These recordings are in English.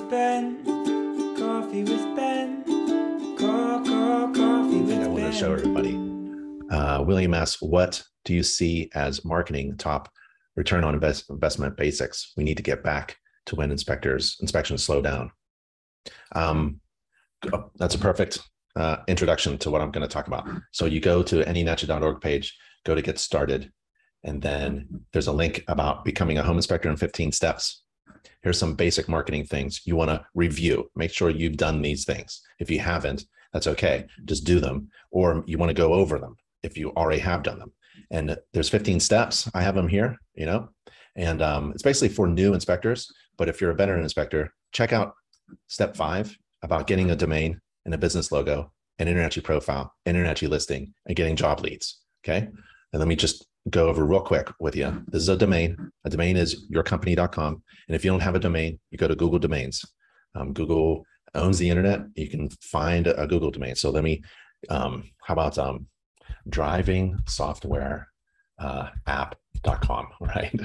Ben. Coffee with Ben. Coffee with Ben. I want to show everybody. William asks, what do you see as marketing top return on investment basics we need to get back to when inspections slow down? That's a perfect introduction to what I'm going to talk about. So you go to anynachi.org page, go to get started, and then there's a link about becoming a home inspector in 15 steps. Here's some basic marketing things you want to review. Make sure you've done these things. If you haven't, that's okay. Just do them, or you want to go over them if you already have done them. And there's 15 steps. I have them here, and it's basically for new inspectors. But if you're a veteran inspector, check out step 5 about getting a domain and a business logo, an InterNACHI profile, InterNACHI listing, and getting job leads. Okay. And let me just go over real quick with you. This is a domain. A domain is yourcompany.com. And if you don't have a domain, you go to Google Domains. Google owns the internet. You can find a Google domain. So let me, how about driving software app.com, right?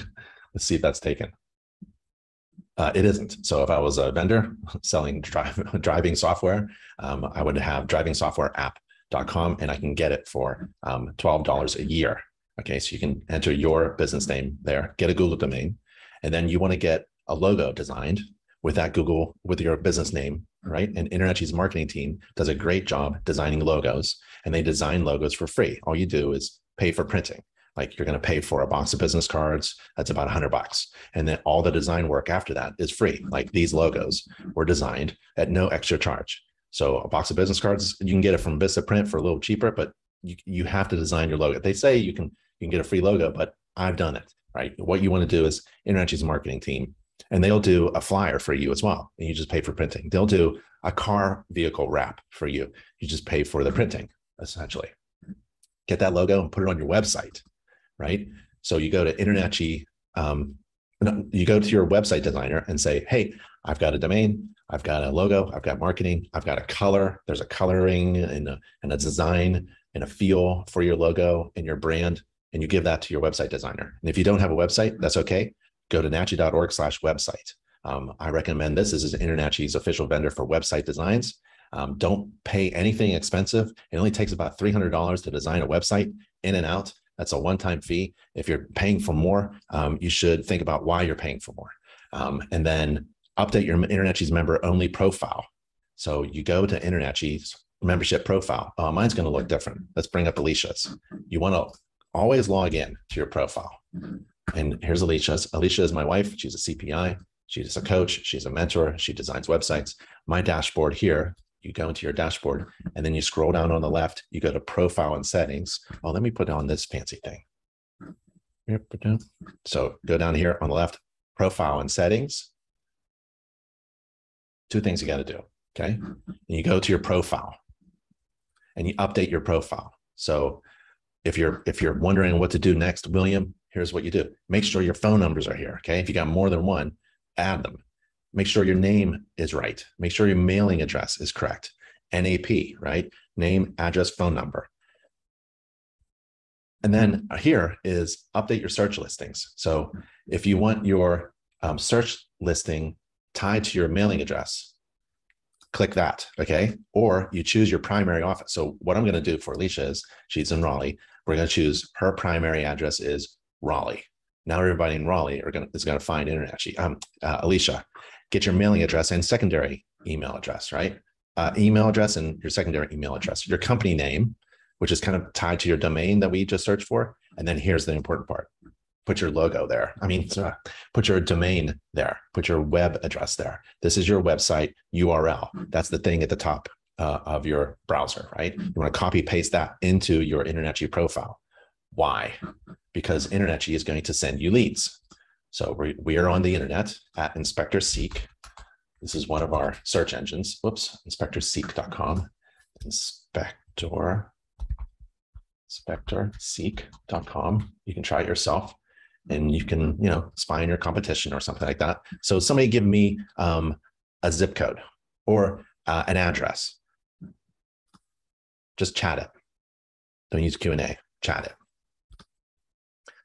Let's see if that's taken. It isn't. So if I was a vendor selling driving software, I would have drivingsoftwareapp.com, and I can get it for $12 a year. Okay, so you can enter your business name there, get a Google domain, and then you want to get a logo designed with that Google, with your business name, right? And InterNACHI's marketing team does a great job designing logos, and they design logos for free. All you do is pay for printing. Like you're going to pay for a box of business cards. That's about $100. And then all the design work after that is free. Like these logos were designed at no extra charge. So a box of business cards, you can get it from Vistaprint for a little cheaper, but you have to design your logo. They say you can get a free logo, but I've done it, right? What you want to do is InterNACHI's marketing team, and they'll do a flyer for you as well. And you just pay for printing. They'll do a car vehicle wrap for you. You just pay for the printing, essentially. Get that logo and put it on your website. Right? So you go to InterNACHI, you go to your website designer and say, hey, I've got a domain, I've got a logo, I've got marketing, I've got a color, there's a coloring and a design and a feel for your logo and your brand, and you give that to your website designer. And if you don't have a website, that's okay. Go to nachi.org/website. I recommend this. This is InterNACHI's official vendor for website designs. Don't pay anything expensive. It only takes about $300 to design a website in and out. That's a one-time fee. If you're paying for more, you should think about why you're paying for more. And then update your InterNACHI's member-only profile. So you go to InterNACHI's membership profile. Mine's going to look different. Let's bring up Alicia's. You want to always log in to your profile. And here's Alicia's. Alicia is my wife. She's a CPI. She's a coach. She's a mentor. She designs websites. My dashboard here, you go into your dashboard and then you scroll down on the left, you go to profile and settings. Oh, let me put on this fancy thing. So go down here on the left, profile and settings. 2 things you got to do. Okay. And you go to your profile and you update your profile. So if you're wondering what to do next, William, here's what you do. Make sure your phone numbers are here. Okay. If you got more than one, add them. Make sure your name is right. Make sure your mailing address is correct. NAP, right? Name, address, phone number. And then here is update your search listings. So if you want your search listing tied to your mailing address, click that, okay? Or you choose your primary office. So what I'm going to do for Alicia is, she's in Raleigh. We're going to choose her primary address is Raleigh. Now everybody in Raleigh is going to find InterNACHI. Alicia, get your mailing address and secondary email address, right? Email address and your secondary email address, your company name, which is kind of tied to your domain that we just searched for. And then here's the important part. Put your logo there. Put your domain there. Put your web address there. This is your website URL. That's the thing at the top of your browser, right? You want to copy paste that into your InterNACHI profile. Why? Because InterNACHI is going to send you leads. So we are on the internet at Inspector Seek. This is one of our search engines. Whoops, inspectorseek.com. Inspectorseek.com. You can try it yourself, and you can, spy on your competition or something like that. So somebody give me a zip code or an address. Just chat it. Don't use Q&A. Chat it.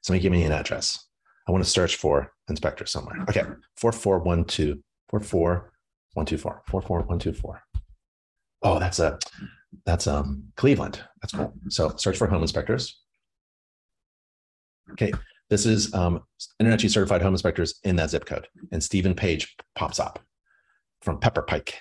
Somebody give me an address. I want to search for inspector somewhere. Okay, 4412, 124, 44124. Oh, that's Cleveland. That's cool. So search for home inspectors. Okay, this is InterNACHI certified home inspectors in that zip code. And Stephen Page pops up from Pepper Pike.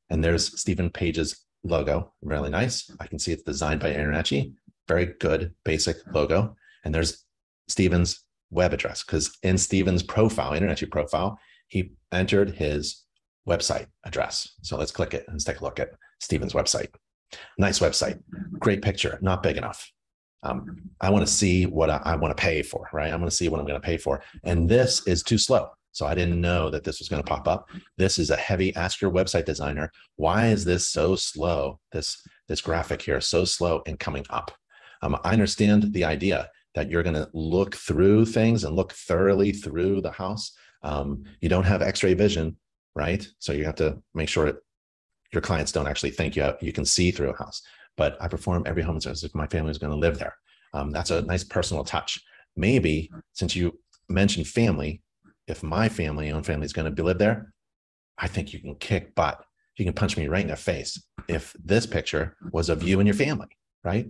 And there's Stephen Page's logo, really nice. I can see it's designed by InterNACHI. Very good, basic logo. And there's Stephen's web address, because in Stephen's profile, InterNACHI profile, he entered his website address. So let's click it and let's take a look at Stephen's website. Nice website, great picture, not big enough. I want to see what I want to pay for, right? I want to see what I'm going to pay for. And this is too slow. So I didn't know that this was going to pop up. This is a heavy, ask your website designer, why is this so slow? This graphic here is so slow in coming up. I understand the idea that you're going to look through things and look thoroughly through the house. You don't have x-ray vision, right? So you have to make sure that your clients don't actually think you can see through a house. But I perform every home as if my family is going to live there. That's a nice personal touch. Maybe since you mentioned family, if my own family is going to live there, I think you can kick butt. You can punch me right in the face if this picture was of you and your family, right?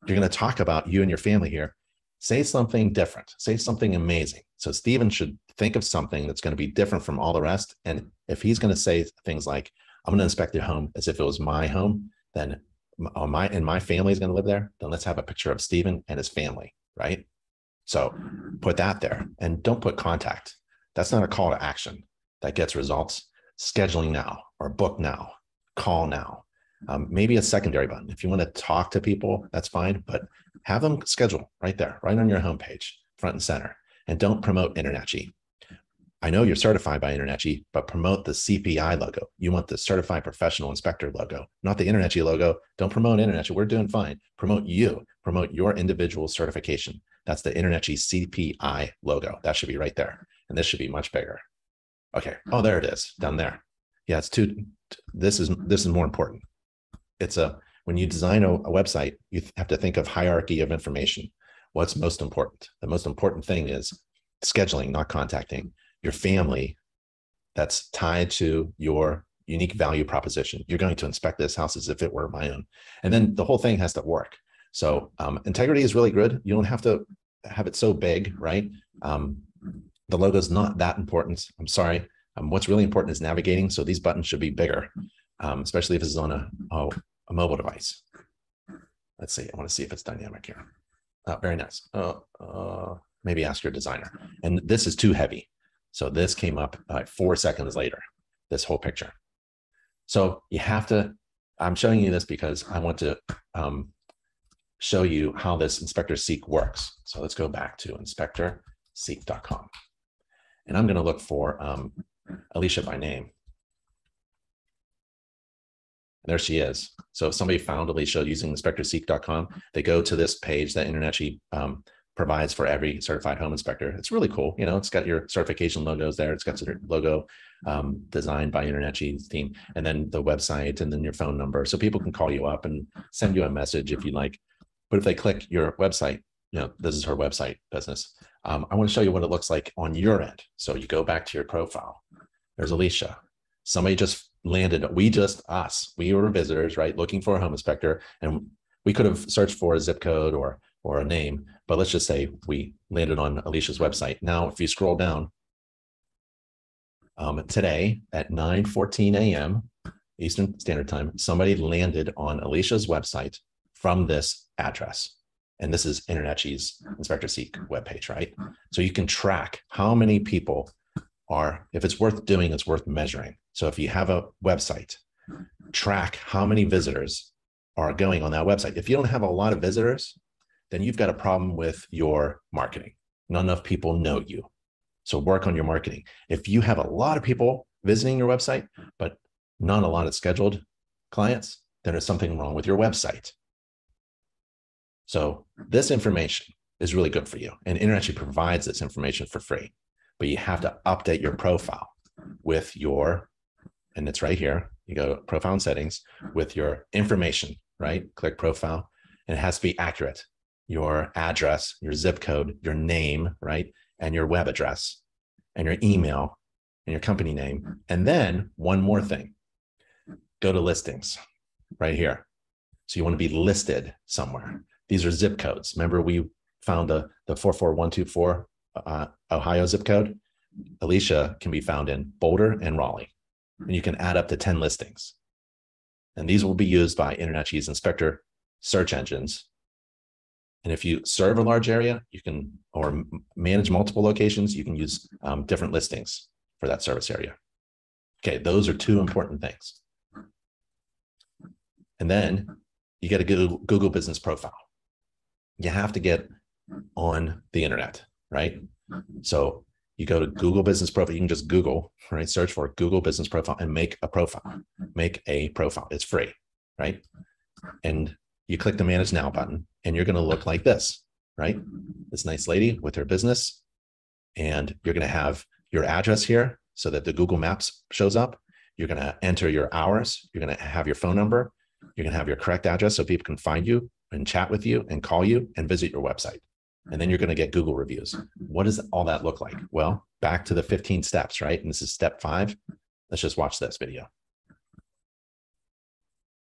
You're going to talk about you and your family here. Say something different. Say something amazing. So Stephen should think of something that's going to be different from all the rest. And if he's going to say things like, I'm going to inspect your home as if it was my home, then my family is going to live there, then let's have a picture of Stephen and his family, right? So put that there and don't put contact. That's not a call to action that gets results. Scheduling now or book now, call now. Maybe a secondary button. If you want to talk to people, that's fine, but have them schedule right there, right on your homepage, front and center, and don't promote InterNACHI. I know you're certified by InterNACHI, but promote the CPI logo. You want the Certified Professional Inspector logo, not the InterNACHI logo. Don't promote InterNACHI. We're doing fine. Promote you. Promote your individual certification. That's the InterNACHI CPI logo. That should be right there. And this should be much bigger. Okay. Oh, there it is down there. Yeah, it's too. This is more important. When you design a website, you have to think of hierarchy of information. What's most important? The most important thing is scheduling, not contacting. Your family that's tied to your unique value proposition. You're going to inspect this house as if it were my own. And then the whole thing has to work. So integrity is really good. You don't have to have it so big, right? The logo is not that important. I'm sorry. What's really important is navigating. So these buttons should be bigger, especially if it's on a mobile device. Let's see. I want to see if it's dynamic here. Very nice. Maybe ask your designer. And this is too heavy. So this came up 4 seconds later, this whole picture. So you have to, I'm showing you this because I want to show you how this Inspector Seek works. So let's go back to inspectorseek.com. And I'm going to look for Alicia by name. There she is. So if somebody found Alicia using inspectorseek.com, they go to this page that InterNACHI provides for every certified home inspector. It's really cool. You know, it's got your certification logos there. It's got your logo designed by InterNACHI's team, and then the website, and then your phone number. So people can call you up and send you a message if you like. But if they click your website, you know, this is her website business. I want to show you what it looks like on your end. So you go back to your profile. There's Alicia. Somebody just landed. We were visitors, right? Looking for a home inspector. And we could have searched for a zip code or a name, but let's just say we landed on Alicia's website. Now, if you scroll down, today at 9:14 a.m. Eastern Standard Time, somebody landed on Alicia's website from this address. And this is InterNACHI's Inspector Seek webpage, right? So you can track how many people are, if it's worth doing, it's worth measuring. So if you have a website, track how many visitors are going on that website. If you don't have a lot of visitors, then you've got a problem with your marketing. Not enough people know you. So work on your marketing. If you have a lot of people visiting your website, but not a lot of scheduled clients, then there's something wrong with your website. So this information is really good for you. And InterNACHI provides this information for free, but you have to update your profile with your, and it's right here. You go profile and settings with your information, right? Click profile, and it has to be accurate. Your address, your zip code, your name, right? And your web address and your email and your company name. And then one more thing, go to listings right here. So you want to be listed somewhere. These are zip codes. Remember, we found the 44124 Ohio zip code. Alicia can be found in Boulder and Raleigh. And you can add up to 10 listings. And these will be used by InterNACHI's inspector search engines. And if you serve a large area, you can, or manage multiple locations, you can use different listings for that service area. Okay, those are two important things. And then you get a Google business profile. You have to get on the internet, right? So you go to Google business profile. You can just Google, right? Search for Google business profile and make a profile. Make a profile. It's free, right? And you click the Manage Now button, and you're going to look like this, right? This nice lady with her business, and you're going to have your address here so that the Google Maps shows up. You're going to enter your hours. You're going to have your phone number. You're going to have your correct address so people can find you and chat with you and call you and visit your website. And then you're going to get Google reviews. What does all that look like? Well, back to the 15 steps, right? And this is step 5. Let's just watch this video.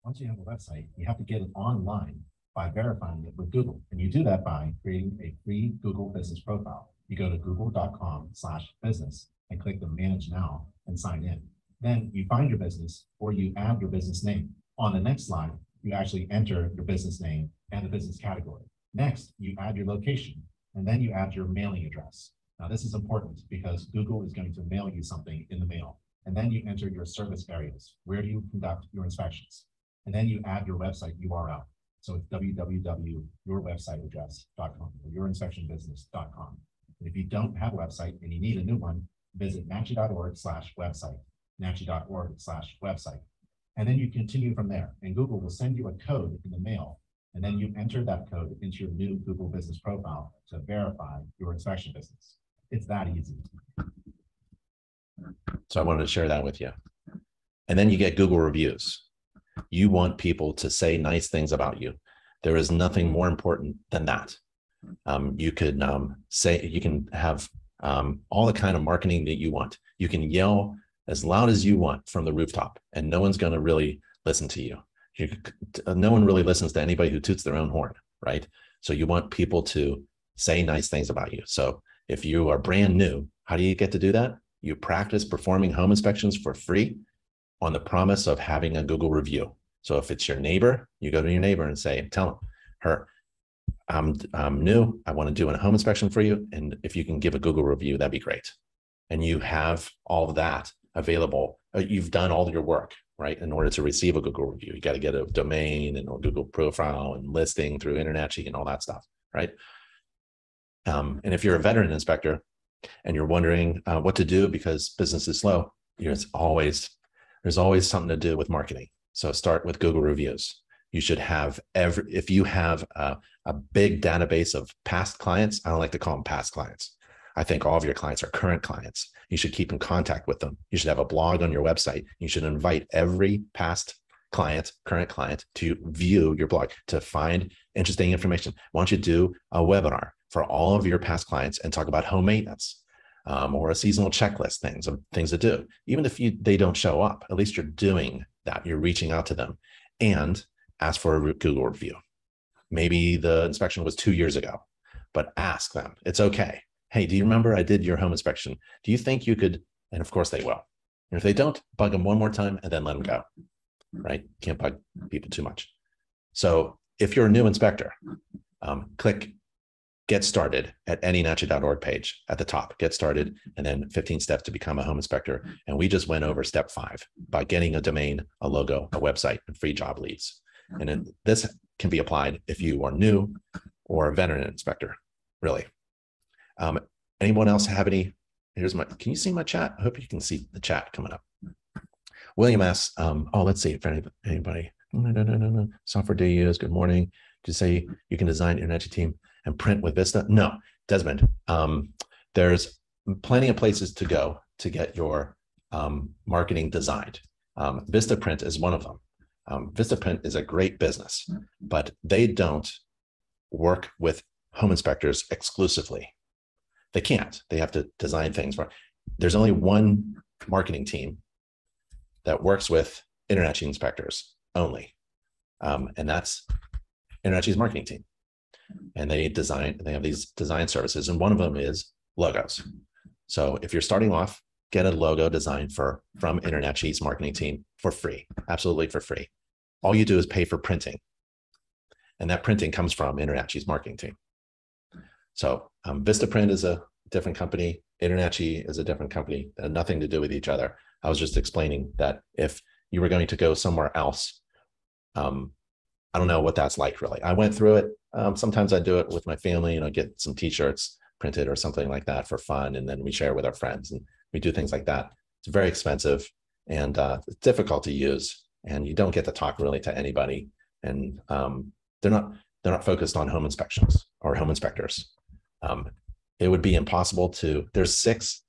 Once you have a website, you have to get it online by verifying it with Google. And you do that by creating a free Google business profile. You go to google.com/business and click the Manage Now and sign in. Then you find your business, or you add your business name. On the next slide, you actually enter your business name and the business category. Next, you add your location, and then you add your mailing address. Now, this is important because Google is going to mail you something in the mail. And then you enter your service areas. Where do you conduct your inspections? And then you add your website URL. So it's www.yourwebsiteaddress.com or yourinspectionbusiness.com. And if you don't have a website and you need a new one, visit nachi.org/website, nachi.org/website. And then you continue from there. And Google will send you a code in the mail. And then you enter that code into your new Google business profile to verify your inspection business. It's that easy. So I wanted to share that with you. And then you get Google reviews. You want people to say nice things about you. There is nothing more important than that. You could say, you can have all the kind of marketing that you want. You can yell as loud as you want from the rooftop, and no one's going to really listen to you. No one really listens to anybody who toots their own horn, right? So you want people to say nice things about you. So if you are brand new, how do you get to do that? You practice performing home inspections for free on the promise of having a Google review. So if it's your neighbor, you go to your neighbor and say, tell her, I'm new, I want to do a home inspection for you. And if you can give a Google review, that'd be great. And you have all of that available. You've done all your work, right? In order to receive a Google review, you got to get a domain and a Google profile and listing through InterNACHI and all that stuff, right? And if you're a veteran inspector and you're wondering what to do because business is slow, there's always something to do with marketing. So start with Google reviews. You should have if you have a big database of past clients, I don't like to call them past clients. I think all of your clients are current clients. You should keep in contact with them. You should have a blog on your website. You should invite every past client, current client to view your blog, to find interesting information. Why don't you do a webinar for all of your past clients and talk about home maintenance or a seasonal checklist, things to do. Even if they don't show up, at least you're doing that. You're reaching out to them and ask for a Google review. Maybe the inspection was 2 years ago, but ask them. It's okay. Hey, do you remember I did your home inspection? Do you think you could? And of course they will. And if they don't, bug them one more time and then let them go, right? Can't bug people too much. So if you're a new inspector, click Get Started at anynachi.org page at the top. Get Started, and then 15 steps to become a home inspector. And we just went over step 5 by getting a domain, a logo, a website, and free job leads. And then this can be applied if you are new or a veteran inspector, really. Anyone else have any? Here's my, can you see my chat? I hope you can see the chat coming up. William asks, let's see if anybody, software do you use? Good morning. Did you say you can design your InterNACHI team and print with Vista? No, Desmond, there's plenty of places to go to get your marketing designed. Vistaprint is one of them. Vistaprint is a great business, but they don't work with home inspectors exclusively. They can't. They have to design things for. There's only one marketing team that works with InterNACHI inspectors only. And that's InterNACHI's marketing team. And they have these design services. And one of them is logos. So if you're starting off, get a logo designed from InterNACHI's marketing team for free, absolutely for free. All you do is pay for printing. And that printing comes from InterNACHI's marketing team. So Vistaprint is a different company. InterNACHI is a different company. They have nothing to do with each other. I was just explaining that if you were going to go somewhere else, I don't know what that's like really. I went through it. Sometimes I do it with my family, get some t-shirts printed or something like that for fun. And then we share with our friends and we do things like that. It's very expensive and it's difficult to use, and you don't get to talk really to anybody. And they're not focused on home inspections or home inspectors. It would be impossible there's 6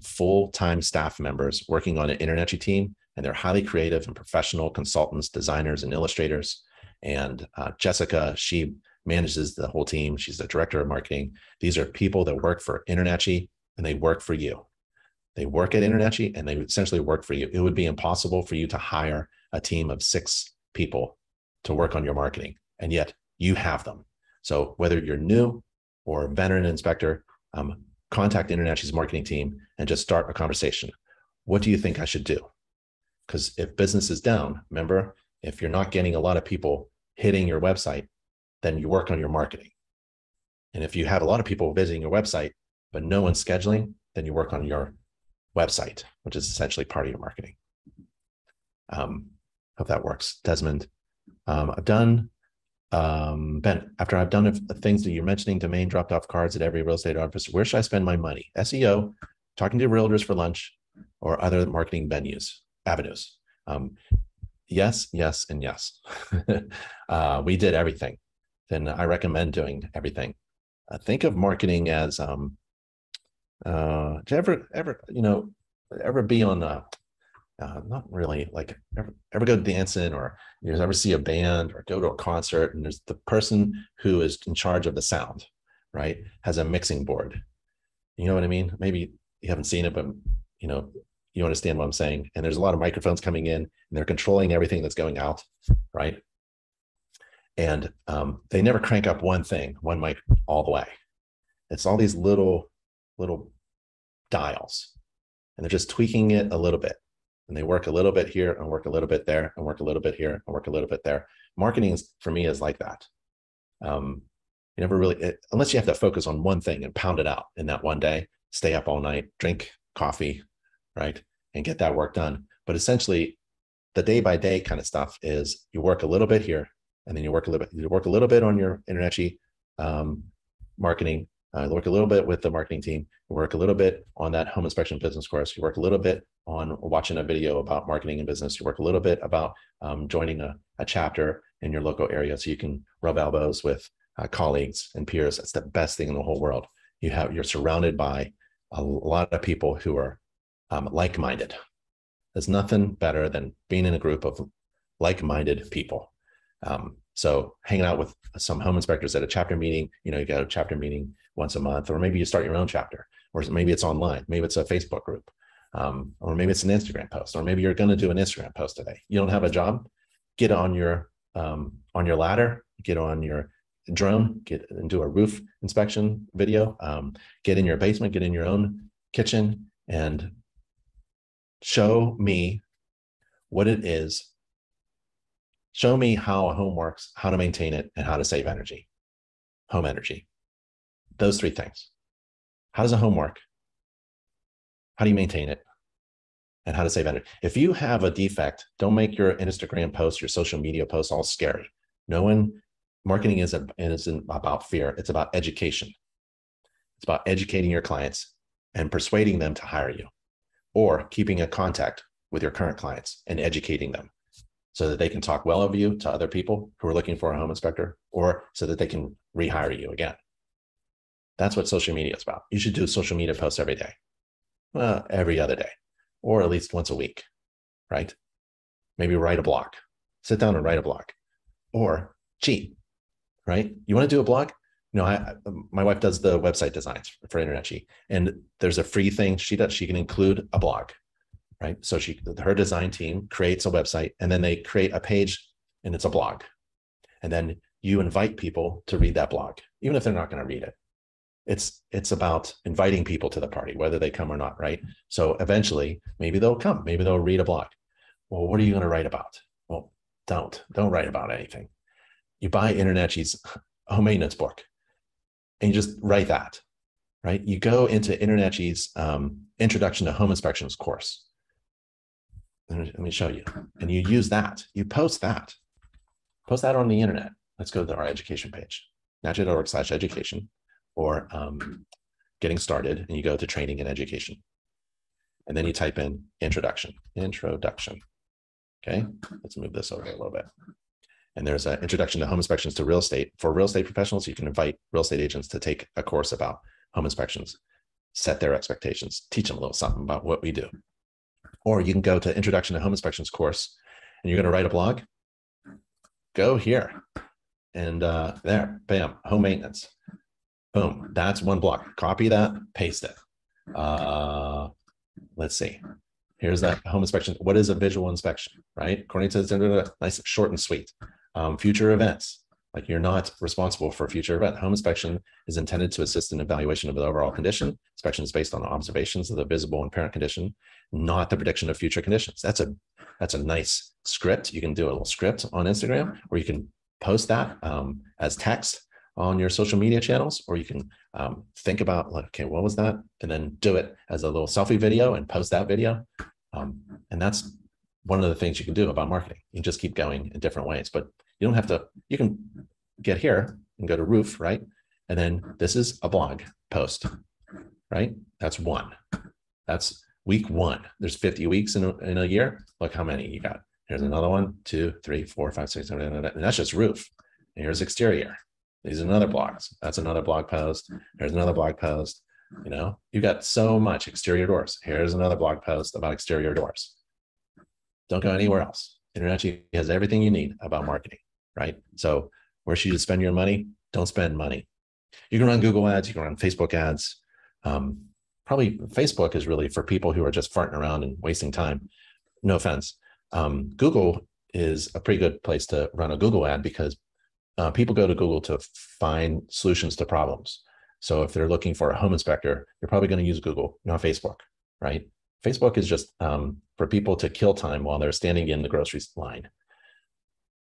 full-time staff members working on an InterNACHI team, and they're highly creative and professional consultants, designers, and illustrators. And Jessica, she manages the whole team. She's the director of marketing. These are people that work for InterNACHI, and they work for you. They work at InterNACHI, and they essentially work for you. It would be impossible for you to hire a team of 6 people to work on your marketing, and yet you have them. So whether you're new or a veteran inspector, contact InterNACHI's marketing team and just start a conversation. What do you think I should do? Because if business is down, remember, if you're not getting a lot of people hitting your website, then you work on your marketing. And if you have a lot of people visiting your website, but no one's scheduling, then you work on your website, which is essentially part of your marketing. Hope that works. Desmond, I've done, Ben, after I've done the things that you're mentioning, domain dropped off cards at every real estate office, where should I spend my money? SEO, talking to realtors for lunch, or other marketing avenues? Yes, yes, and yes. We did everything. Then I recommend doing everything. Think of marketing as, do you ever be on not really, like ever go dancing, or you ever see a band or go to a concert, and there's the person who is in charge of the sound, right, has a mixing board. You know what I mean? Maybe you haven't seen it, but you understand what I'm saying. And there's a lot of microphones coming in, and they're controlling everything that's going out, right? And they never crank up one mic all the way. It's all these little dials, and they're just tweaking it a little bit. And they work a little bit here and work a little bit there and work a little bit here and work a little bit there. Marketing for me is like that. You never really, unless you have to focus on one thing and pound it out in that one day, stay up all night, drink coffee, right? And get that work done. But essentially the day by day kind of stuff is you work a little bit here, and then you work a little bit on your InterNACHI marketing, work a little bit with the marketing team, you work a little bit on that home inspection business course, you work a little bit on watching a video about marketing and business, you work a little bit about joining a chapter in your local area so you can rub elbows with colleagues and peers. That's the best thing in the whole world. You're surrounded by a lot of people who are like-minded. There's nothing better than being in a group of like-minded people. So hanging out with some home inspectors at a chapter meeting, you got a chapter meeting once a month, or maybe you start your own chapter, or maybe it's online, maybe it's a Facebook group, or maybe it's an Instagram post, or maybe you're going to do an Instagram post today. You don't have a job, get on your ladder, get on your drone, get and do a roof inspection video, get in your basement, get in your own kitchen, and show me what it is. Show me how a home works, how to maintain it, and how to save energy. Home energy. Those 3 things. How does a home work? How do you maintain it? And how to save energy. If you have a defect, don't make your Instagram posts, your social media posts all scary. Marketing isn't about fear. It's about education. It's about educating your clients and persuading them to hire you, or keeping a contact with your current clients and educating them, so that they can talk well of you to other people who are looking for a home inspector, or so that they can rehire you again. That's what social media is about. You should do social media posts every day, every other day, or at least once a week, right? Maybe write a blog, sit down and write a blog, or cheat, right? You want to do a blog? My wife does the website designs for InterNACHI, and there's a free thing she does. She can include a blog. right? So her design team creates a website, and then they create a page, and it's a blog. And then you invite people to read that blog, even if they're not going to read it. It's about inviting people to the party, whether they come or not, right? So eventually, maybe they'll come, maybe they'll read a blog. Well, what are you going to write about? Well, don't write about anything. You buy InterNACHI's home maintenance book, and you just write that, right? You go into InterNACHI's Introduction to Home Inspections course. Let me show you. And you use that. You post that. Post that on the internet. Let's go to our education page, nachi.org/education, or getting started, and you go to training and education. And then you type in introduction. Okay, let's move this over a little bit. And there's an introduction to home inspections to real estate. For real estate professionals, you can invite real estate agents to take a course about home inspections, set their expectations, teach them a little something about what we do. Or you can go to Introduction to Home Inspections course, and you're going to write a blog. Go here, and there, bam, home maintenance. Boom, that's one blog. Copy that, paste it. Let's see. Here's that home inspection. What is a visual inspection, right? According to the nice, short and sweet. Future events. Like, you're not responsible for a future event. Home inspection is intended to assist in evaluation of the overall condition. Inspection is based on observations of the visible and apparent condition, not the prediction of future conditions. That's a nice script. You can do a little script on Instagram, or you can post that as text on your social media channels, or you can think about, like, okay, what was that? And then do it as a little selfie video and post that video. And that's one of the things you can do about marketing. You can just keep going in different ways, but you don't have to. You can get here and go to roof, right? And then this is a blog post, right? That's one. That's week one. There's 50 weeks in a year. Look how many you got. Here's another one, 2, 3, 4, 5, 6, 7, 8, 9, and that's just roof. And here's exterior. These are another blogs. That's another blog post. There's another blog post. You know, you've got so much. Exterior doors. Here's another blog post about exterior doors. Don't go anywhere else. InterNACHI has everything you need about marketing, right? So where should you spend your money? Don't spend money. You can run Google ads. You can run Facebook ads. Probably Facebook is really for people who are just farting around and wasting time. No offense. Google is a pretty good place to run a Google ad, because people go to Google to find solutions to problems. So if they're looking for a home inspector, you're probably going to use Google, not Facebook, right? Facebook is just for people to kill time while they're standing in the grocery line.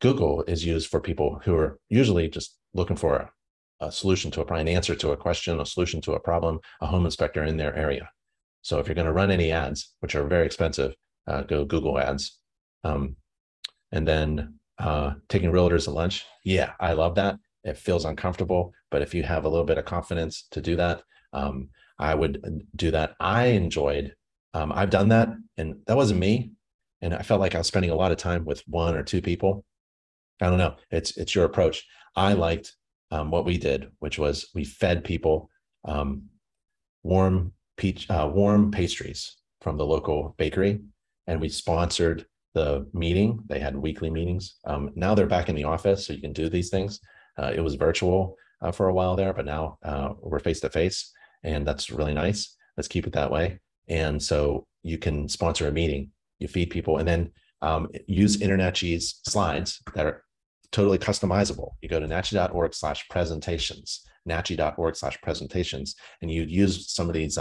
Google is used for people who are usually just looking for a solution to an answer to a question, a solution to a problem, a home inspector in their area. So if you're going to run any ads, which are very expensive, go Google ads. And then taking realtors to lunch. Yeah, I love that. It feels uncomfortable, but if you have a little bit of confidence to do that, I would do that. I enjoyed, I've done that, and that wasn't me. And I felt like I was spending a lot of time with 1 or 2 people. I don't know. It's your approach. I liked what we did, which was we fed people warm pastries from the local bakery, and we sponsored the meeting. They had weekly meetings. Now they're back in the office, so you can do these things. It was virtual for a while there, but now we're face to face, and that's really nice. Let's keep it that way. And so you can sponsor a meeting, you feed people, and then use InterNACHI's slides that are totally customizable. You go to nachi.org/presentations, nachi.org/presentations, and you use some of these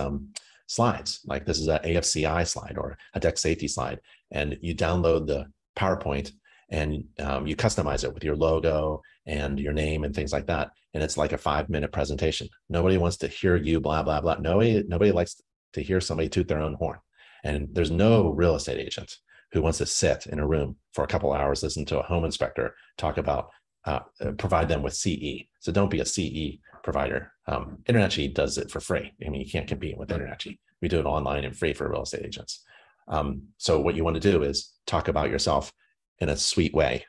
slides. Like this is an AFCI slide or a deck safety slide, and you download the PowerPoint and you customize it with your logo and your name and things like that. And it's like a 5-minute presentation. Nobody wants to hear you blah, blah, blah. Nobody likes to hear somebody toot their own horn. And there's no real estate agent who wants to sit in a room for a couple hours, listen to a home inspector talk about, provide them with CE. So don't be a CE provider. InterNACHI does it for free. I mean, you can't compete with InterNACHI. We do it online and free for real estate agents. So what you want to do is talk about yourself in a sweet way,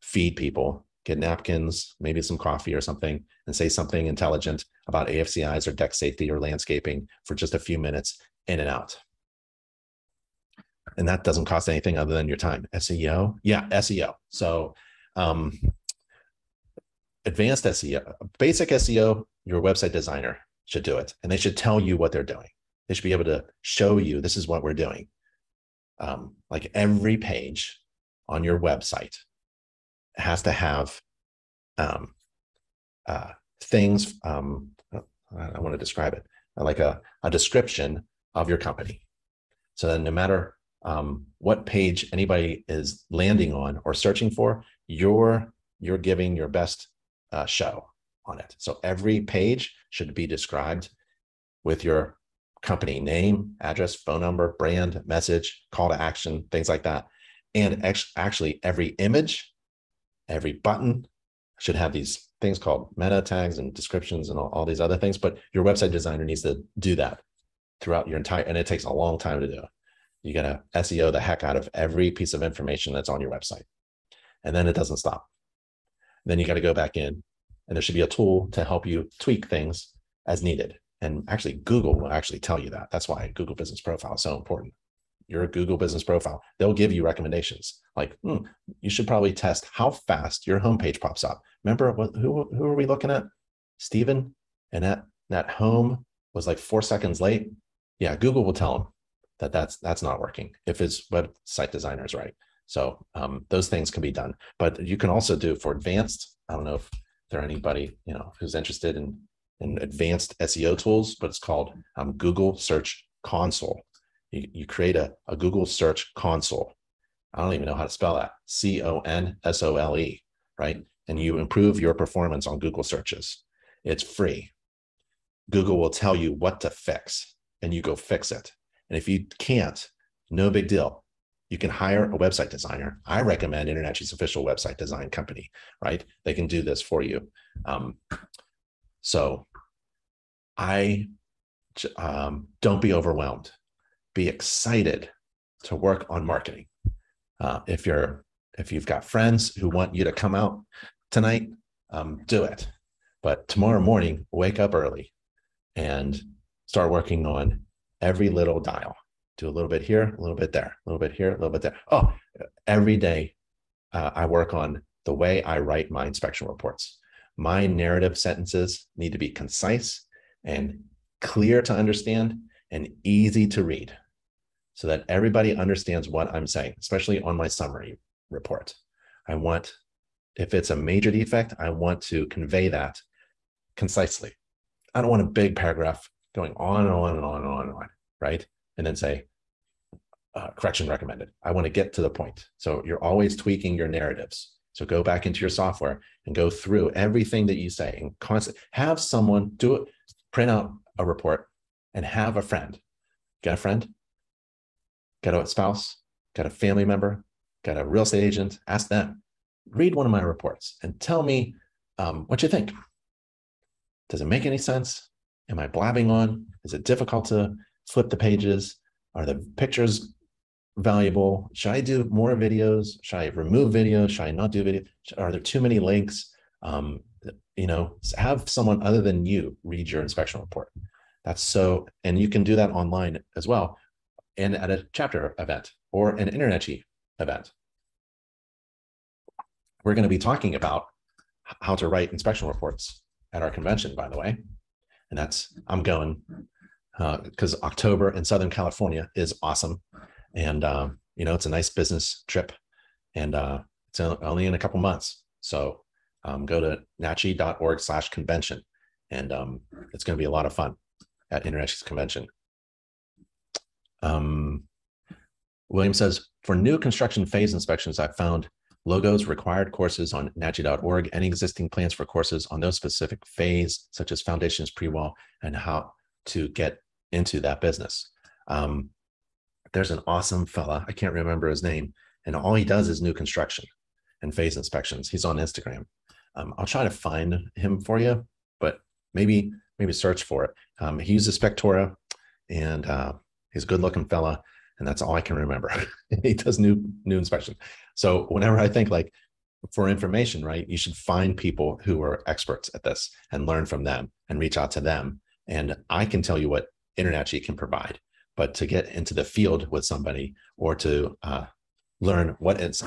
feed people, get napkins, maybe some coffee or something, and say something intelligent about AFCIs or deck safety or landscaping for just a few minutes, in and out. And that doesn't cost anything other than your time. SEO? Yeah, SEO. So advanced SEO, basic SEO, your website designer should do it. And they should tell you what they're doing. They should be able to show you, this is what we're doing. like every page on your website has to have things, I want to describe it, like a description of your company. So that no matter what page anybody is landing on or searching for, you're giving your best show on it. So every page should be described with your company name, address, phone number, brand, message, call to action, things like that. And actually every image, every button should have these things called meta tags and descriptions and all these other things. But your website designer needs to do that throughout your entire, and it takes a long time to do. You got to SEO the heck out of every piece of information that's on your website. And then it doesn't stop. Then you got to go back in, and there should be a tool to help you tweak things as needed. And actually, Google will actually tell you that. That's why Google Business Profile is so important. Your Google Business Profile, they'll give you recommendations like, you should probably test how fast your homepage pops up. Remember, who are we looking at? Steven, and that home was like 4 seconds late. Yeah, Google will tell him that that's not working if his website designer is right. So those things can be done, but you can also do for advanced. I don't know if there anybody who's interested in advanced SEO tools, but it's called Google Search Console. You create a Google Search Console. I don't even know how to spell that. CONSOLE, right? And you improve your performance on Google searches. It's free. Google will tell you what to fix, and you go fix it. And if you can't, no big deal. You can hire a website designer. I recommend InterNACHI's official website design company, right? They can do this for you. So don't be overwhelmed. Be excited to work on marketing. If you've got friends who want you to come out tonight, do it. But tomorrow morning, wake up early and start working on every little dial. Do a little bit here, a little bit there, a little bit here, a little bit there. Oh, every day I work on the way I write my inspection reports. My narrative sentences need to be concise and clear to understand and easy to read so that everybody understands what I'm saying, especially on my summary report. If it's a major defect, I want to convey that concisely. I don't want a big paragraph going on and on and on and on and on, right? And then say, correction recommended. I want to get to the point. So you're always tweaking your narratives. So go back into your software and go through everything that you say and constantly have someone do it, print out a report and have a friend. Get a friend, get a spouse, got a family member, got a real estate agent, ask them, read one of my reports and tell me what you think. Does it make any sense? Am I blabbing on? Is it difficult to flip the pages? Are the pictures valuable? Should I do more videos? Should I remove videos? Should I not do video? Are there too many links? Have someone other than you read your inspection report. And you can do that online as well and at a chapter event or an InterNACHI event. We're going to be talking about how to write inspection reports at our convention, by the way. And I'm going because October in Southern California is awesome. And, it's a nice business trip and it's only in a couple months. So go to nachi.org/convention and it's going to be a lot of fun at InterNACHI's convention. William says, for new construction phase inspections, I've found logos, required courses on nachi.org, any existing plans for courses on those specific phase, such as foundations, pre-wall, and how to get into that business. There's an awesome fella, I can't remember his name, and all he does is new construction and phase inspections. He's on Instagram. I'll try to find him for you, but maybe search for it. He uses Spectora, and he's a good-looking fella, and that's all I can remember. He does new inspection. So whenever I think like for information, right, you should find people who are experts at this and learn from them and reach out to them. And I can tell you what InterNACHI can provide, but to get into the field with somebody or to learn what is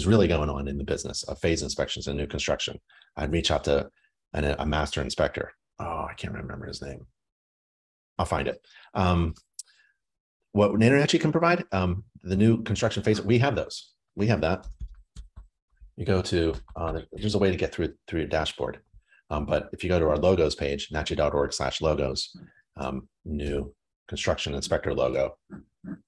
really going on in the business of phase inspections and new construction, I'd reach out to a master inspector. Oh, I can't remember his name. I'll find it. what InterNACHI can provide, the new construction phase, we have those. We have that. You go to, there's a way to get through your dashboard. But if you go to our logos page, nachi.org/logos, new construction inspector logo,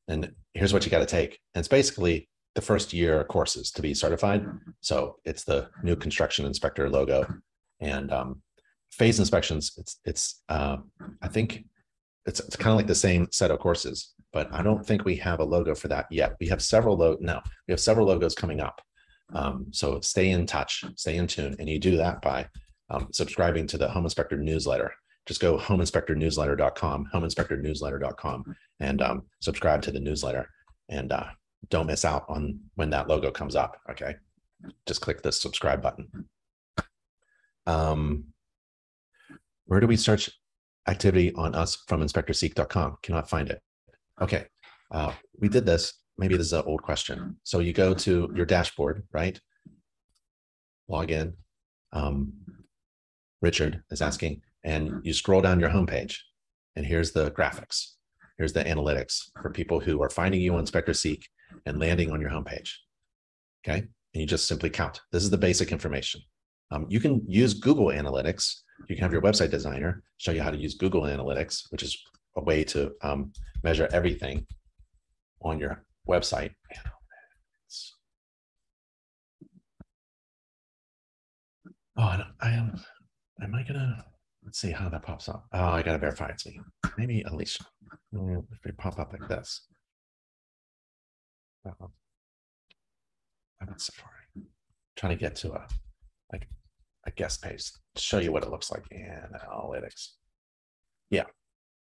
and here's what you got to take. And it's basically the first year courses to be certified. So it's the new construction inspector logo, and phase inspections. I think it's kind of like the same set of courses, but I don't think we have a logo for that yet. We have several we have several logos coming up. So stay in touch, stay in tune, and you do that by subscribing to the Home Inspector newsletter. Just go homeinspectornewsletter.com, and subscribe to the newsletter, and don't miss out on when that logo comes up. Okay, just click the subscribe button. Where do we search activity on us from inspectorseek.com? Cannot find it. Okay, we did this. Maybe this is an old question. So you go to your dashboard, right? Log in. Richard is asking, and you scroll down your homepage, and here's the graphics. Here's the analytics for people who are finding you on Inspector Seek and landing on your homepage. Okay, and you just simply count. This is the basic information. You can use Google Analytics. You can have your website designer show you how to use Google Analytics, which is a way to measure everything on your website. Oh, am I gonna, let's see how that pops up. Oh, I gotta verify it's me. Maybe Alicia. If they pop up like this. I'm in Safari. Trying to get to a guest page to show you what it looks like in analytics. Yeah.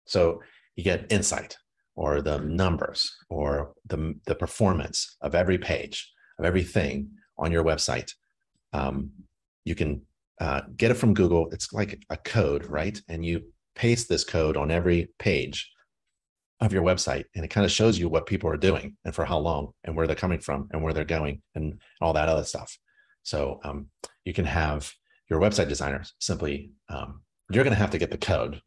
So you get insight, or the numbers, or the performance of every page, of everything on your website. You can get it from Google. It's like a code, right? And you paste this code on every page of your website, and it kind of shows you what people are doing and for how long, and where they're coming from, and where they're going, and all that other stuff. So you can have your website designers simply, you're going to have to get the code,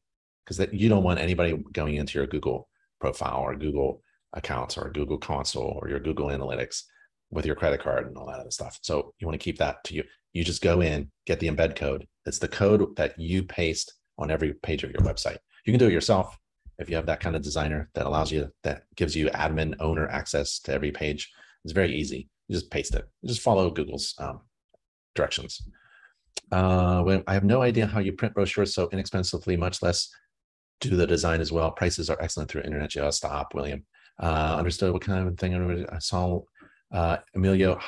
because you don't want anybody going into your Google profile or Google accounts or Google console or your Google Analytics with your credit card and all that other stuff. So you want to keep that to you. You just go in, get the embed code. It's the code that you paste on every page of your website. You can do it yourself if you have that kind of designer that allows you, that gives you admin owner access to every page. It's very easy. You just paste it. You just follow Google's directions. I have no idea how you print brochures so inexpensively, much less do the design as well. Prices are excellent through InterNACHI. Oh, stop, William. Understood what kind of thing I saw. Emilio,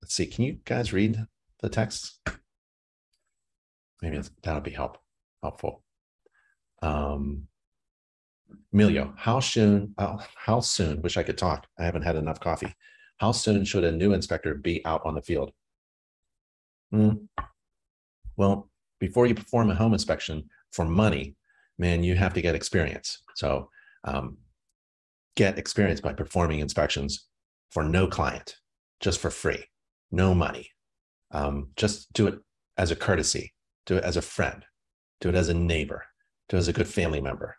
let's see, can you guys read the text? Maybe that'll be helpful. Emilio, how soon, wish I could talk. I haven't had enough coffee. How soon should a new inspector be out on the field? Well, before you perform a home inspection for money, man, you have to get experience. So get experience by performing inspections for no client, just for free, no money. Just do it as a courtesy, do it as a friend, do it as a neighbor, do it as a good family member.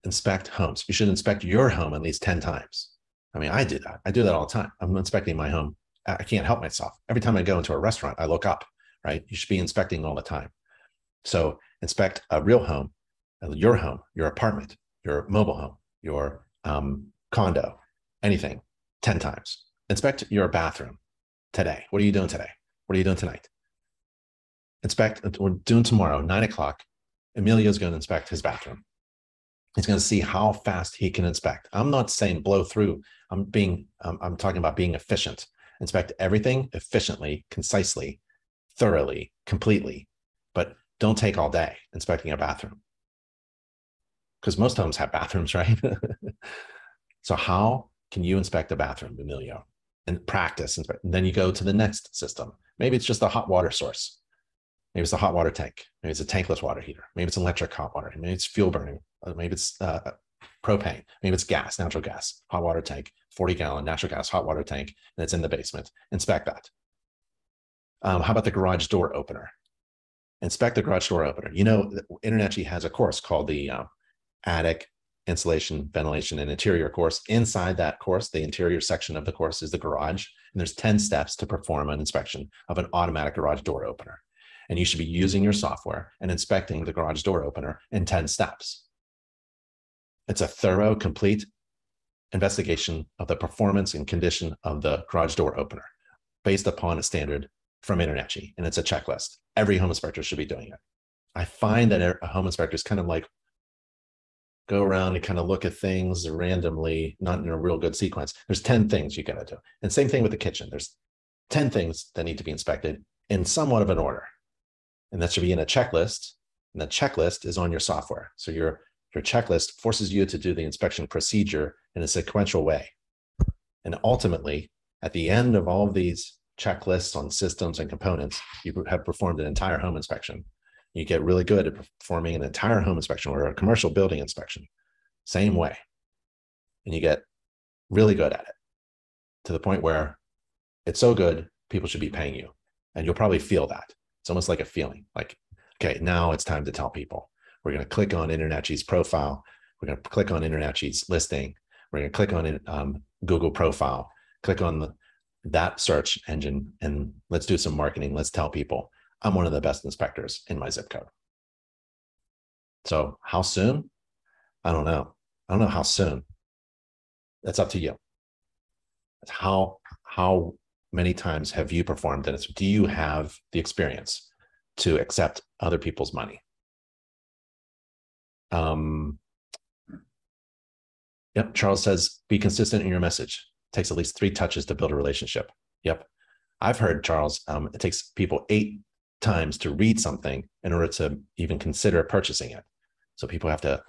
Inspect homes. You should inspect your home at least 10 times. I mean, I do that. I do that all the time. I'm inspecting my home. I can't help myself. Every time I go into a restaurant, I look up, right? You should be inspecting all the time. So inspect a real home, your apartment, your mobile home, your condo, anything, 10 times. Inspect your bathroom today. What are you doing today? What are you doing tonight? Inspect, we're doing tomorrow, 9 o'clock. Emilio's going to inspect his bathroom. He's going to see how fast he can inspect. I'm not saying blow through. I'm talking about being efficient. Inspect everything efficiently, concisely, thoroughly, completely, but don't take all day inspecting a bathroom, because most homes have bathrooms, right? So how can you inspect a bathroom, Emilio, and practice? And then you go to the next system. Maybe it's just a hot water source. Maybe it's a hot water tank. Maybe it's a tankless water heater. Maybe it's electric hot water. Maybe it's fuel burning. Maybe it's propane. Maybe it's gas, natural gas, hot water tank, 40-gallon natural gas hot water tank, and it's in the basement. Inspect that. How about the garage door opener? Inspect the garage door opener. You know, InterNACHI has a course called the attic insulation, ventilation, and interior course. Inside that course, the interior section of the course is the garage. And there's 10 steps to perform an inspection of an automatic garage door opener. And you should be using your software and inspecting the garage door opener in 10 steps. It's a thorough, complete investigation of the performance and condition of the garage door opener based upon a standard from InterNACHI. And it's a checklist. Every home inspector should be doing it. I find that a home inspector is kind of like go around and kind of look at things randomly, not in a real good sequence. There's 10 things you got to do. And same thing with the kitchen. There's 10 things that need to be inspected in somewhat of an order. And that should be in a checklist. And the checklist is on your software. So your checklist forces you to do the inspection procedure in a sequential way. And ultimately, at the end of all of these checklists on systems and components, you have performed an entire home inspection. You get really good at performing an entire home inspection or a commercial building inspection, same way. And you get really good at it to the point where it's so good, people should be paying you. And you'll probably feel that. It's almost like a feeling like, okay, now it's time to tell people. We're going to click on InterNACHI's profile. We're going to click on InterNACHI's listing. We're going to click on Google profile, click on that search engine, and let's do some marketing. Let's tell people I'm one of the best inspectors in my zip code. So how soon? I don't know. I don't know how soon. That's up to you. It's how many times have you performed this? Do you have the experience to accept other people's money? Yep, Charles says, be consistent in your message. It takes at least 3 touches to build a relationship. Yep. I've heard, Charles, it takes people 8 times to read something in order to even consider purchasing it. So people have to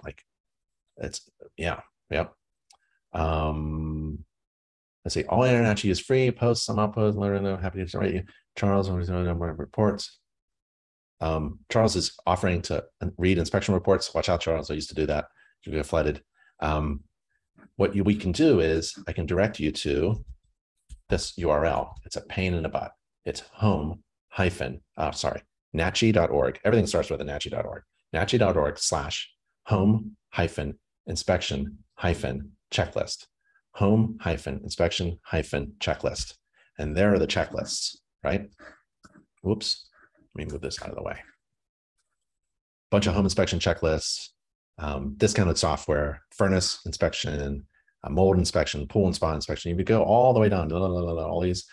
it's, yeah, yep. Let's see, all InterNACHI is free, posts, some uploads, learn, happy to write you. Charles, reports. Charles is offering to read inspection reports. Watch out, Charles, I used to do that. You get flooded. What we can do is I can direct you to this URL. It's a pain in the butt. It's nachi.org. Everything starts with a nachi.org. nachi.org/home-inspection-checklist. Home-inspection-checklist. And there are the checklists, right? Whoops. Let me move this out of the way. Bunch of home inspection checklists, discounted software, furnace inspection, mold inspection, pool and spa inspection. You could go all the way down to all these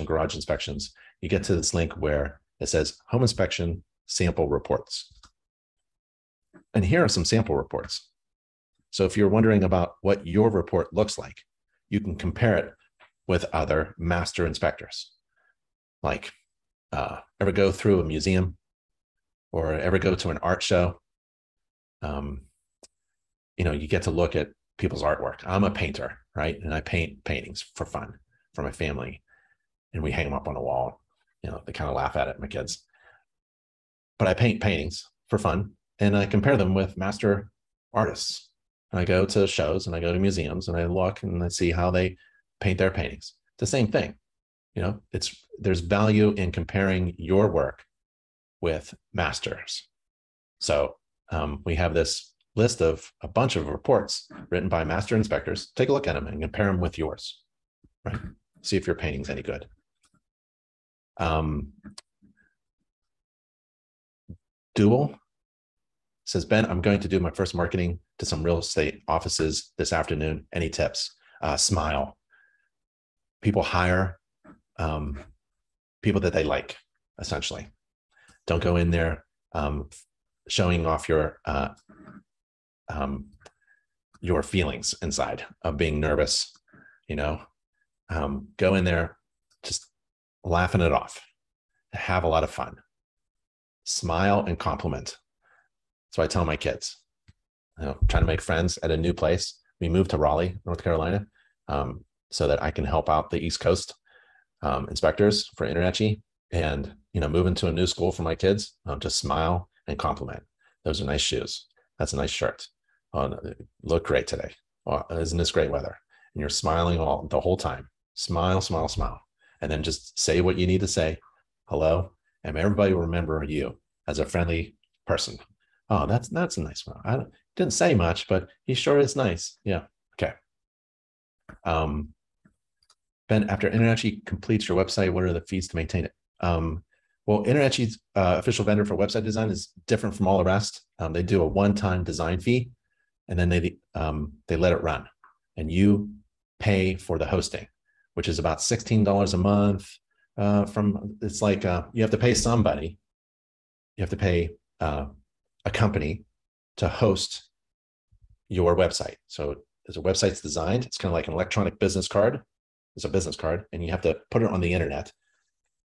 garage inspections. You get to this link where it says home inspection sample reports. And here are some sample reports. So if you're wondering about what your report looks like, you can compare it with other master inspectors. Like, ever go through a museum or ever go to an art show? You get to look at people's artwork. I'm a painter, right? And I paint paintings for fun for my family. And we hang them up on a wall. They kind of laugh at it, my kids. But I paint paintings for fun and I compare them with master artists. And I go to shows and I go to museums and I look and I see how they paint their paintings. It's the same thing. There's value in comparing your work with masters. So we have this list of a bunch of reports written by master inspectors. Take a look at them and compare them with yours, right? See if your painting's any good. Dual says, Ben, I'm going to do my first marketing to some real estate offices this afternoon. Any tips? Smile. People hire people that they like, essentially. Don't go in there showing off your feelings inside of being nervous. Go in there just laughing it off. Have a lot of fun. Smile and compliment. So I tell my kids, trying to make friends at a new place. We moved to Raleigh, North Carolina, so that I can help out the East Coast inspectors for InterNACHI, and moving to a new school for my kids. Just smile and compliment. Those are nice shoes. That's a nice shirt. Look great today. Isn't this great weather? And you're smiling the whole time. Smile, smile, smile, and then just say what you need to say. Hello, and everybody will remember you as a friendly person. Oh, that's a nice smile. Didn't say much, but he sure is nice. Yeah. Okay. Ben, after InterNACHI completes your website, what are the fees to maintain it? Well, InterNACHI's official vendor for website design is different from all the rest. They do a one-time design fee, and then they let it run, and you pay for the hosting, which is about $16 a month. It's like you have to pay somebody. You have to pay a company to host your website. So as a website's designed, it's kind of like an electronic business card. It's a business card, and you have to put it on the internet,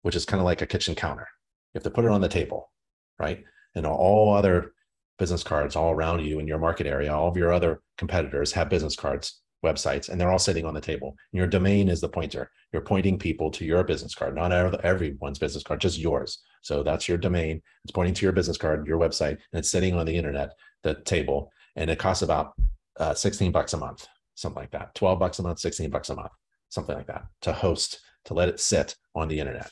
which is kind of like a kitchen counter. You have to put it on the table, right? And all other business cards all around you in your market area, all of your other competitors have business cards, websites, and they're all sitting on the table. And your domain is the pointer. You're pointing people to your business card, not everyone's business card, just yours. So that's your domain. It's pointing to your business card, your website, and it's sitting on the internet, the table. And it costs about $16 a month, something like that. $12 a month, $16 a month, something like that, to host, to let it sit on the internet.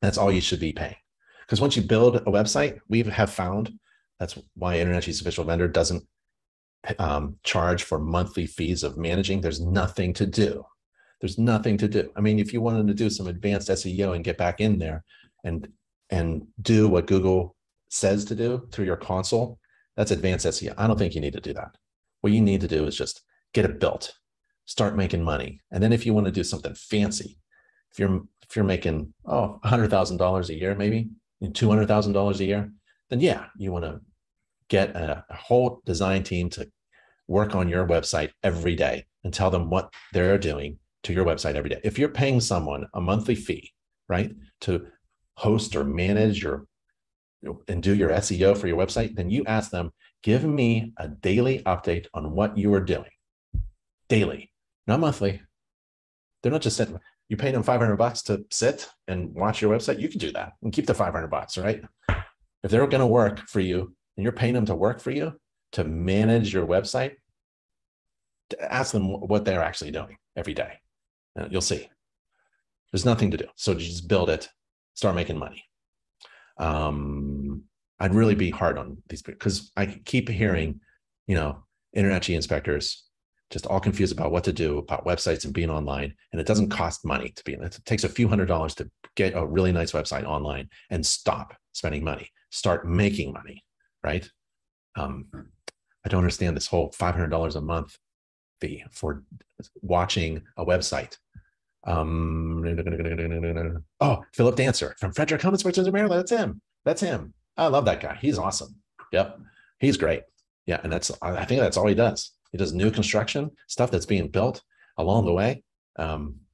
That's all you should be paying. Because once you build a website, we have found that's why InterNACHI's official vendor doesn't charge for monthly fees of managing. There's nothing to do. There's nothing to do. I mean, if you wanted to do some advanced SEO and get back in there and do what Google says to do through your console, that's advanced SEO. I don't think you need to do that. What you need to do is just get it built, start making money. And then if you want to do something fancy, if you're making $100,000 a year, maybe $200,000 a year, then yeah, you want to get a whole design team to work on your website every day and tell them what they're doing to your website every day. If you're paying someone a monthly fee, right, to host or manage and do your SEO for your website, then you ask them, give me a daily update on what you are doing. Daily, not monthly. They're not just sitting. You pay them $500 to sit and watch your website. You can do that and keep the $500, right? If they're going to work for you and you're paying them to work for you to manage your website, to ask them what they're actually doing every day. You'll see. There's nothing to do. So just build it, start making money. I'd really be hard on these because I keep hearing, InterNACHI inspectors just all confused about what to do about websites and being online. And it doesn't cost money to be in it. It takes a few $100s to get a really nice website online and stop spending money, start making money, right? I don't understand this whole $500 a month fee for watching a website. Philip Dancer from Frederick Home Inspectors of Maryland. That's him. I love that guy. He's awesome. Yep. He's great. Yeah. And I think that's all he does. He does new construction stuff that's being built along the way.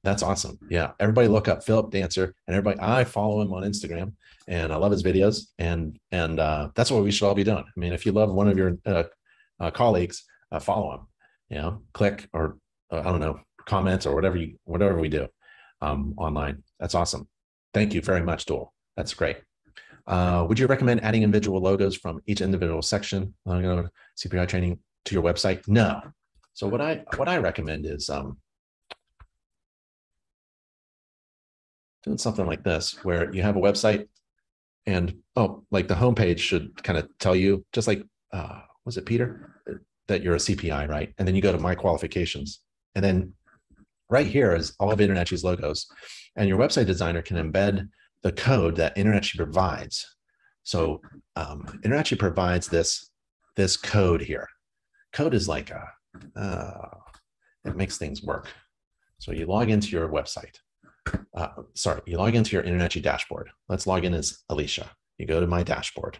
That's awesome. Yeah. Everybody look up Philip Dancer, and I follow him on Instagram and I love his videos, and that's what we should all be doing. I mean, if you love one of your colleagues, follow him, click or I don't know, comments or whatever we do online. That's awesome. Thank you very much, Duel. That's great. Would you recommend adding individual logos from each individual section, CPI training to your website? No. So what I recommend is doing something like this, where you have a website and like the homepage should kind of tell you, just like was it Peter, that you're a CPI, right? And then you go to my qualifications, and then right here is all of InterNACHI's logos, and your website designer can embed the code that InterNACHI provides. So InterNACHI provides this code here. Code is like it makes things work. So you log into your website. You log into your InterNACHI dashboard. Let's log in as Alicia. You go to my dashboard.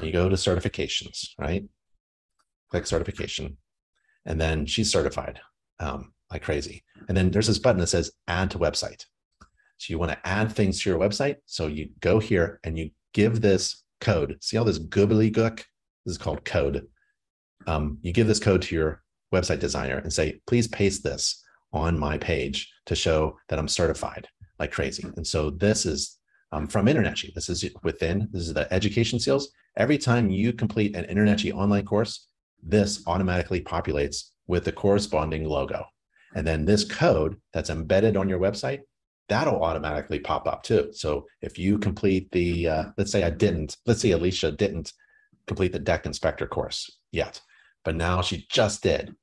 You go to certifications, right? Click certification, and then she's certified like crazy. And then there's this button that says add to website. So you want to add things to your website. So you go here and you give this code. See all this gobbledygook? This is called code. You give this code to your website designer and say, please paste this on my page to show that I'm certified like crazy. And so this is from InterNACHI. This is the education seals. Every time you complete an InterNACHI online course, this automatically populates with the corresponding logo. And then this code that's embedded on your website, that'll automatically pop up too. So if you complete the, let's say Alicia didn't complete the deck inspector course yet. but now she just did.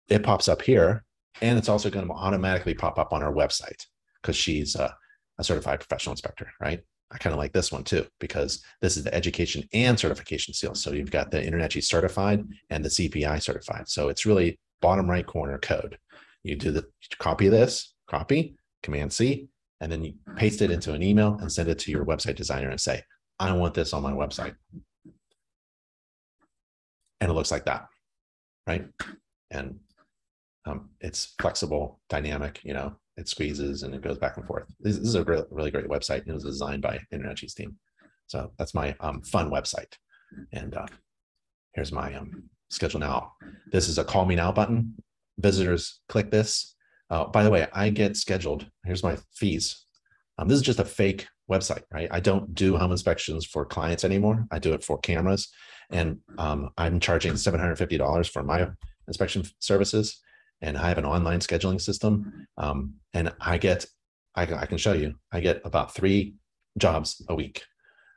It pops up here, and it's also going to automatically pop up on her website because she's a certified professional inspector, right? I kind of like this one too, because this is the education and certification seal. So you've got the InterNACHI certified and the CPI certified. So it's really bottom right corner code. You do the copy this, copy, Command C, and then you paste it into an email and send it to your website designer and say, I want this on my website. And it looks like that, right? And it's flexible, dynamic, it squeezes and it goes back and forth. This is a really great website. It was designed by InterNACHI's team. So that's my fun website. And here's my schedule now. This is a call me now button. Visitors click this. By the way, I get scheduled. Here's my fees. This is just a fake website, right? I don't do home inspections for clients anymore. I do it for cameras. And I'm charging $750 for my inspection services. And I have an online scheduling system. And I can show you, I get about 3 jobs a week.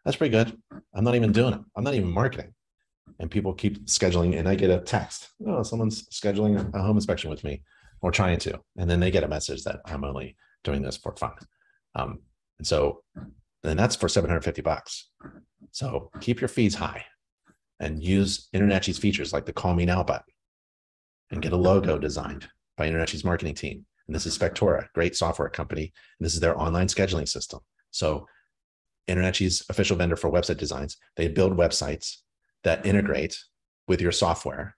That's pretty good. I'm not even doing it. I'm not even marketing. And people keep scheduling, and I get a text. Oh, someone's scheduling a home inspection with me, or trying to. And then they get a message that I'm only doing this for fun. And that's for $750. So keep your fees high and use InterNACHI's features like the Call Me Now button and get a logo designed by InterNACHI's marketing team. And this is Spectora, great software company. And this is their online scheduling system. So InterNACHI's official vendor for website designs. They build websites that integrate with your software,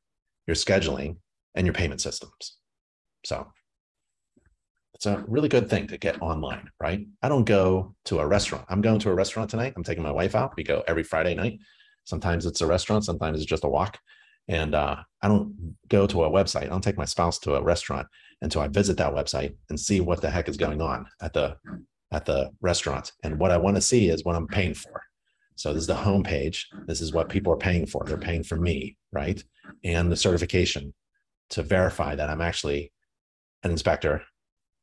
your scheduling, and your payment systems. So it's a really good thing to get online, right? I don't go to a restaurant. I'm going to a restaurant tonight. I'm taking my wife out. We go every Friday night. Sometimes it's a restaurant. Sometimes it's just a walk. And I don't go to a website. I don't take my spouse to a restaurant until I visit that website and see what the heck is going on at the restaurant. And what I want to see is what I'm paying for. So this is the home page. This is what people are paying for. They're paying for me, right? And the certification to verify that I'm actually an inspector,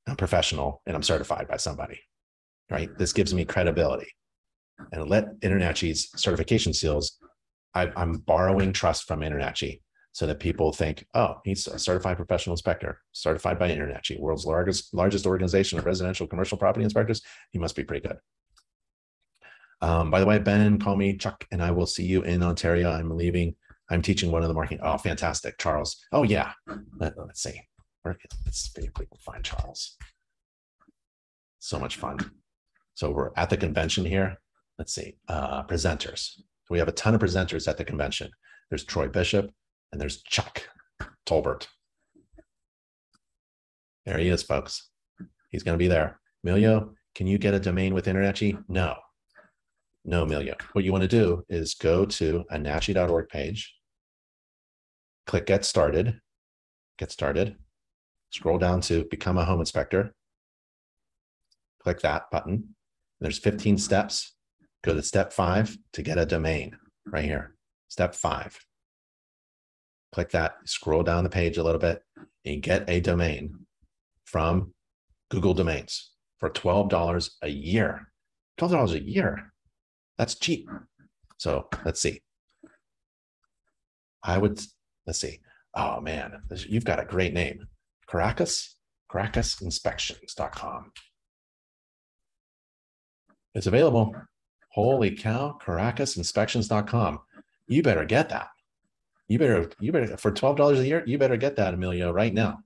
I'm professional, and I'm certified by somebody, right? This gives me credibility. And let InterNACHI's certification seals, I'm borrowing trust from InterNACHI so that people think, oh, he's a certified professional inspector, certified by InterNACHI, world's largest organization of residential commercial property inspectors. He must be pretty good. By the way, Ben, call me Chuck, and I will see you in Ontario. I'm teaching one of the marketing. Oh, fantastic. Charles. Oh, yeah. Let's see. Let's see if we can find Charles. So much fun. So we're at the convention here. Let's see. Presenters. So we have a ton of presenters at the convention. There's Troy Bishop and there's Chuck Tolbert. There he is, folks. He's going to be there. Emilio, can you get a domain with InterNACHI? No. No, Emilio. What you want to do is go to a nachi.org page, click Get Started, scroll down to Become a Home Inspector, click that button. There's 15 steps. Go to step 5 to get a domain right here. Step 5. Click that, scroll down the page a little bit, and get a domain from Google Domains for $12 a year. $12 a year. That's cheap. So let's see. Let's see. Oh man, you've got a great name. CaracasInspections.com. It's available. Holy cow, CaracasInspections.com. You better get that. You better for $12 a year, you better get that, Emilio, right now.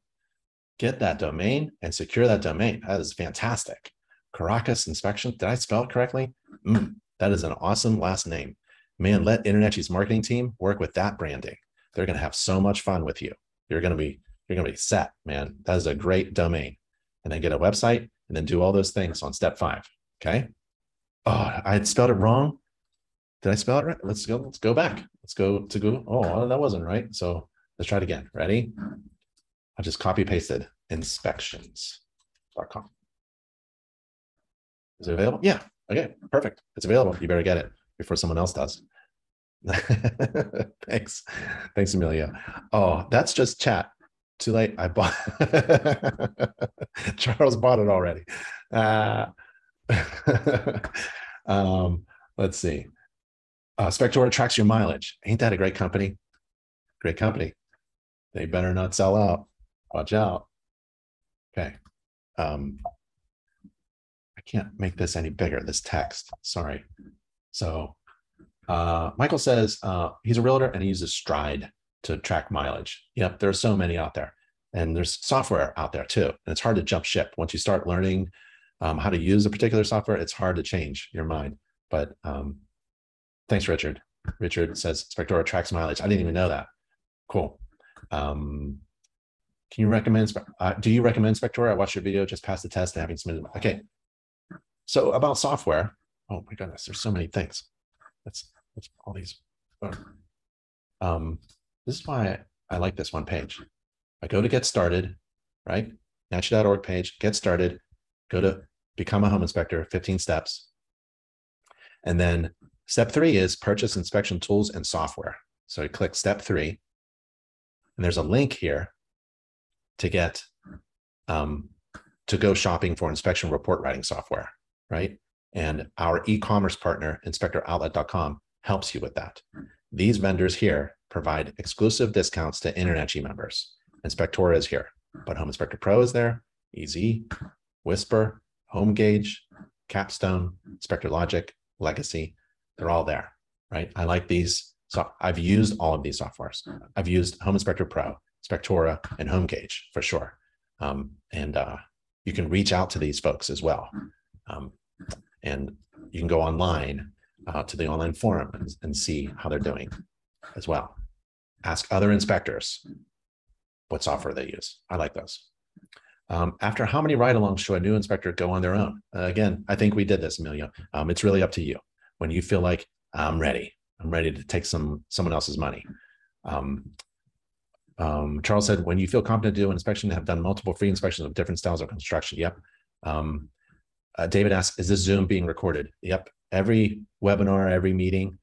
Get that domain and secure that domain. That is fantastic. Caracas Inspection. Did I spell it correctly? That is an awesome last name. Man, let InterNACHI's marketing team work with that branding. They're going to have so much fun with you. You're going to be set, man. That is a great domain. And then get a website and then do all those things on step 5. Okay. Oh, I had spelled it wrong. Did I spell it right? Let's go back. Let's go to Google. Oh, that wasn't right. So let's try it again. Ready? I just copy pasted inspections.com. Is it available? Yeah. Okay, perfect. It's available. You better get it before someone else does. Thanks, Emilio. Oh, that's just chat. Too late. I bought. Charles bought it already. Let's see. Spectora tracks your mileage. Ain't that a great company? Great company. They better not sell out. Watch out. Okay. I can't make this any bigger, this text. Sorry. So Michael says he's a realtor and he uses Stride to track mileage. Yep, there are so many out there. And there's software out there too. And it's hard to jump ship. Once you start learning how to use a particular software, it's hard to change your mind. But thanks, Richard. Richard says Spectora tracks mileage. I didn't even know that. Cool. Can you recommend, do you recommend Spectora? I watched your video, just passed the test and having submitted. Okay. So about software, oh my goodness, there's so many things. That's all these. This is why I like this one page. I go to get started, right? NACHI.org page, get started, go to become a home inspector, 15 steps. And then step 3 is purchase inspection tools and software. So you click step 3, and there's a link here to get, to go shopping for inspection report writing software, right? And our e-commerce partner, inspectoroutlet.com, helps you with that. These vendors here provide exclusive discounts to InterNACHI members. Inspectora is here, but Home Inspector Pro is there, EZ, Whisper, Home Gauge, Capstone, Inspector Logic, Legacy, they're all there, right? I like these. So I've used all of these softwares. I've used Home Inspector Pro, Spectora, and Home Gauge for sure. You can reach out to these folks as well. And you can go online to the online forum and see how they're doing as well. Ask other inspectors what software they use. I like those. After how many ride-alongs should a new inspector go on their own? Again, I think we did this, Emilio. It's really up to you. When you feel like I'm ready to take someone else's money. Charles said, when you feel competent to do an inspection, have done multiple free inspections of different styles of construction. Yep. David asks, is this Zoom being recorded? Yep. Every webinar, every meeting.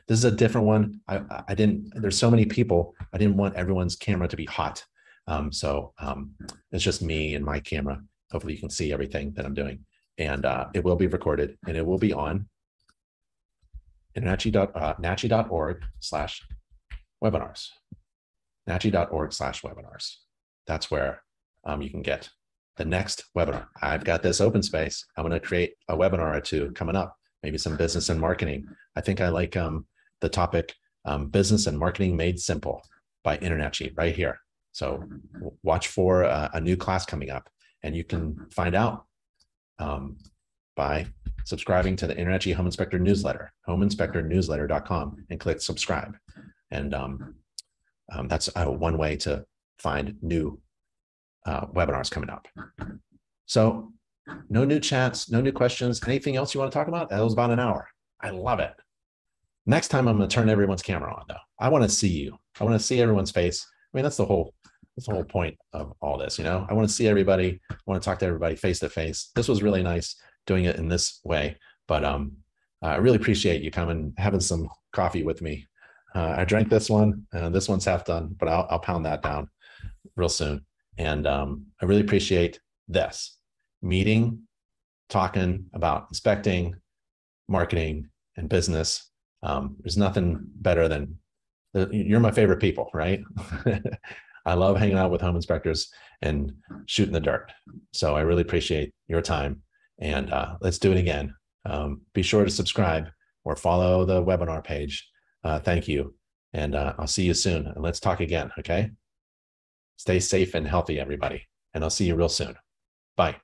This is a different one. There's so many people. I didn't want everyone's camera to be hot. It's just me and my camera. Hopefully you can see everything that I'm doing. And it will be recorded and it will be on NACHI.org/webinars. NACHI.org/webinars. That's where you can get the next webinar. I've got this open space. I'm going to create a webinar or 2 coming up, maybe some business and marketing. I think I like the topic, Business and Marketing Made Simple by InterNACHI right here. So watch for a new class coming up, and you can find out by subscribing to the InterNACHI Home Inspector newsletter, homeinspectornewsletter.com, and click subscribe. And that's one way to find new webinars coming up. So no new chats, no new questions. Anything else you want to talk about? That was about an hour. I love it. Next time I'm going to turn everyone's camera on though. I want to see you. I want to see everyone's face. I mean, that's the whole point of all this, you know. I want to see everybody. I want to talk to everybody face to face. This was really nice doing it in this way, but I really appreciate you coming, having some coffee with me. I drank this one, this one's half done, but I'll pound that down real soon. And I really appreciate this meeting, talking about inspecting, marketing, and business. There's nothing better than, you're my favorite people, right? I love hanging out with home inspectors and shooting the dirt. So I really appreciate your time, and let's do it again. Be sure to subscribe or follow the webinar page. Thank you. And I'll see you soon. And let's talk again. Okay. Stay safe and healthy, everybody. And I'll see you real soon. Bye.